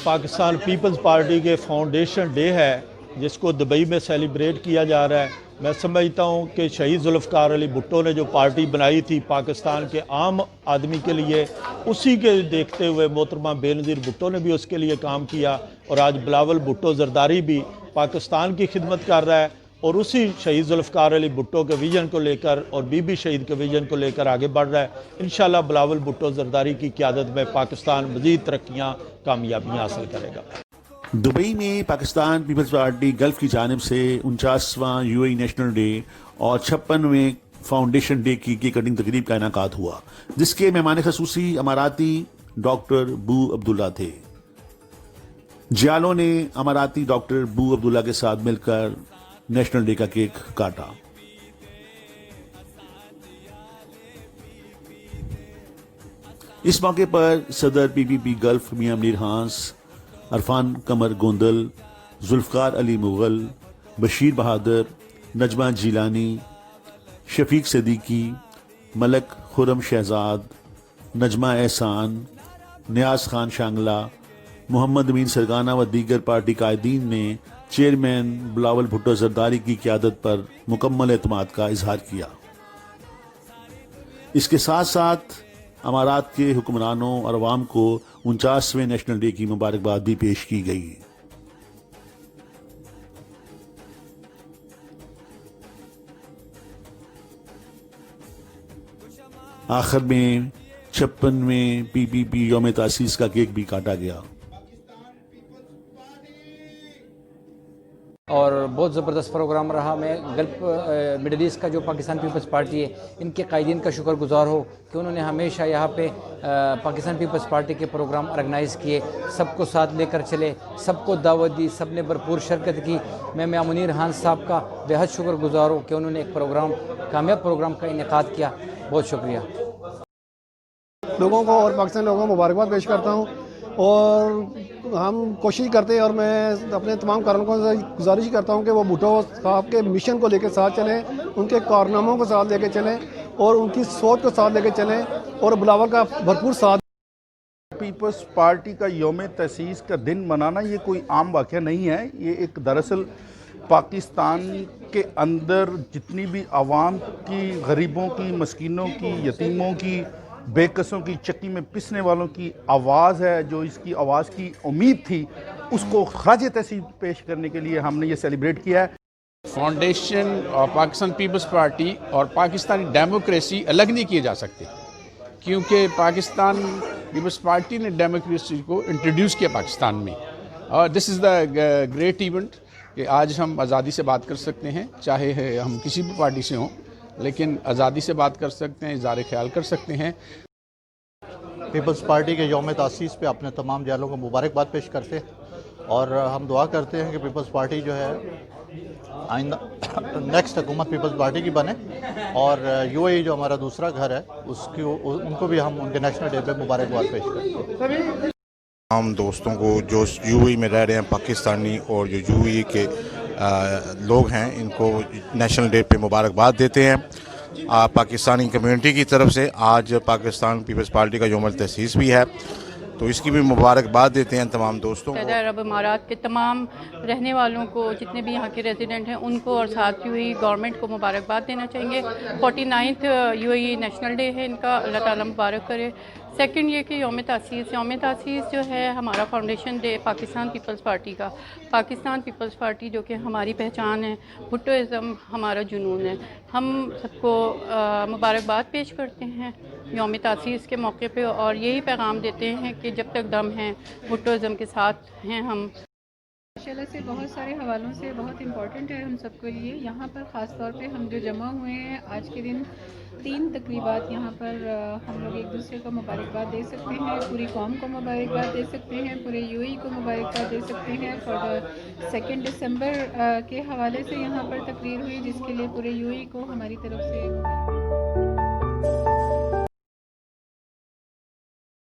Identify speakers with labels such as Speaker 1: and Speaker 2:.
Speaker 1: Pakistan Peoples party کے foundation day ہے جس کو دبئی میں سیلیبریٹ کیا جا رہا ہے۔ میں سمجھتا ہوں کہ شہید ذوالفقار علی بھٹو نے جو پارٹی بنائی تھی پاکستان کے عام آدمی کے لیے، اسی کے دیکھتے ہوئے محترمہ بے نظیر بھٹو نے بھی اس کے لیے کام کیا، اور آج بلاول بھٹو زرداری بھی پاکستان کی خدمت کر رہا ہے، اور اسی شہید ذوالفقار علی بھٹو کے ویژن کو لے کر اور بی بی شہید کے ویژن کو لے کر آگے بڑھ رہا ہے۔ انشاءاللہ بلاول بھٹو زرداری کی قیادت میں پاکستان مزید ترقیاں، کامیابیاں حاصل کرے گا۔
Speaker 2: دبئی میں پاکستان پیپلز پارٹی گلف کی جانب سے 49واں U A E national day اور 56ویں فاؤنڈیشن ڈے کی کیک کٹنگ تقریب کا انعقاد ہوا، جس کے مہمان خصوصی اماراتی ڈاکٹر بو عبداللہ تھے۔ جیالوں نے اماراتی ڈاکٹر بو عبداللہ کے ساتھ مل کر نیشنل ڈے کا کیک کاٹا۔ اس موقع پر صدر پی پی پی گلف میاں منیر ہانس، عرفان قمر گوندل، ذوالفقار علی مغل، بشیر بہادر، نجمہ جیلانی، شفیق صدیقی، ملک خرم شہزاد، نجمہ احسان، نیاز خان شانگلہ، محمد امین سرگانہ و دیگر پارٹی قائدین نے چیئرمین بلاول بھٹو زرداری کی قیادت پر مکمل اعتماد کا اظہار کیا۔ اس کے ساتھ ساتھ امارات کے حکمرانوں اور عوام کو 49ویں نیشنل ڈے کی مبارکباد بھی پیش کی گئی۔ آخر میں 56ویں پی پی پی یوم تاسیس کا کیک بھی کاٹا گیا۔
Speaker 3: اور بہت زبردست پروگرام رہا۔ میں گلف مڈل ایسٹ کا جو پاکستان پیپلز پارٹی ہے، ان کے قائدین کا شکر گزار ہو کہ انہوں نے ہمیشہ یہاں پہ پاکستان پیپلز پارٹی کے پروگرام آرگنائز کیے، سب کو ساتھ لے کر چلے، سب کو دعوت دی، سب نے بھرپور شرکت کی۔ میں میاں منیر ہانس صاحب کا بہت شکر گزار ہوں کہ انہوں نے ایک کامیاب پروگرام کا انعقاد کیا۔ بہت شکریہ۔
Speaker 4: لوگوں کو اور پاکستان لوگوں کو مبارکباد پیش کرتا ہوں، اور ہم کوشش کرتے ہیں، اور میں اپنے تمام کارکنوں سے گزارش کرتا ہوں کہ وہ بھٹو صاحب کے مشن کو لے کے ساتھ چلیں، ان کے کارناموں کو ساتھ لے کے چلیں، اور ان کی سوچ کو ساتھ لے کے چلیں، اور بلاول کا بھرپور ساتھ۔
Speaker 5: پیپلز پارٹی کا یوم تاسیس کا دن منانا یہ کوئی عام واقعہ نہیں ہے، یہ ایک دراصل پاکستان کے اندر جتنی بھی عوام کی، غریبوں کی، مسکینوں کی، یتیموں کی، بے کسوں کی، چکی میں پسنے والوں کی آواز ہے، جو اس کی آواز کی امید تھی، اس کو خراج تحسین پیش کرنے کے لیے ہم نے یہ سیلیبریٹ کیا ہے۔
Speaker 6: فاؤنڈیشن اور پاکستان پیپلز پارٹی اور پاکستانی ڈیموکریسی الگ نہیں کیے جا سکتے، کیونکہ پاکستان پیپلز پارٹی نے ڈیموکریسی کو انٹروڈیوس کیا پاکستان میں، اور دس از دا گریٹ ایونٹ کہ آج ہم آزادی سے بات کر سکتے ہیں، چاہے ہم کسی بھی پارٹی سے ہوں، لیکن آزادی سے بات کر سکتے ہیں، اظہار خیال کر سکتے ہیں۔
Speaker 7: پیپلز پارٹی کے یوم تاسیس پہ اپنے تمام جالوں کو مبارکباد پیش کرتے ہیں، اور ہم دعا کرتے ہیں کہ پیپلز پارٹی جو ہے آئندہ نیکسٹ حکومت پیپلز پارٹی کی بنے، اور یو اے ای جو ہمارا دوسرا گھر ہے ان کو بھی ہم ان کے نیشنل ڈے پہ مبارکباد پیش کرتے ہیں۔
Speaker 8: تمام دوستوں کو جو یو اے ای میں رہ رہے ہیں، پاکستانی اور جو یو اے ای کے لوگ ہیں، ان کو نیشنل ڈے پہ مبارکباد دیتے ہیں۔ پاکستانی کمیونٹی کی طرف سے آج پاکستان پیپلز پارٹی کا یوم تاسیس بھی ہے، تو اس کی بھی مبارکباد دیتے ہیں تمام دوستوں کو۔
Speaker 9: متحدہ عرب امارات کے تمام رہنے والوں کو، جتنے بھی یہاں کے ریزیڈنٹ ہیں، ان کو اور ساتھ یو اے ای گورنمنٹ کو مبارکباد دینا چاہیں گے۔ 49 you A E national day ہے ان کا، اللہ تعالیٰ مبارک کرے۔ سیکنڈ یہ کہ یوم تاسیس جو ہے ہمارا فاؤنڈیشن ڈے پاکستان پیپلز پارٹی کا، پاکستان پیپلز پارٹی جو کہ ہماری پہچان ہے، بھٹوازم ہمارا جنون ہے۔ ہم سب کو مبارکباد پیش کرتے ہیں یوم تاسیس کے موقع پہ، اور یہی پیغام دیتے ہیں کہ جب تک دم ہے بھٹوازم کے ساتھ ہیں ہم۔
Speaker 10: ماشاءاللہ سے بہت سارے حوالوں سے بہت امپورٹنٹ ہے ہم سب کے لیے۔ یہاں پر خاص طور پہ ہم جو جمع ہوئے ہیں آج کے دن، 3 تقریبات یہاں پر ہم لوگ ایک دوسرے کو مبارکباد دے سکتے ہیں، پوری قوم کو مبارکباد دے سکتے ہیں، پورے یو اے ای کو مبارکباد دے سکتے ہیں۔ اور 2 دسمبر کے حوالے سے یہاں پر تقریر ہوئی، جس کے لیے پورے یو اے ای کو ہماری طرف سے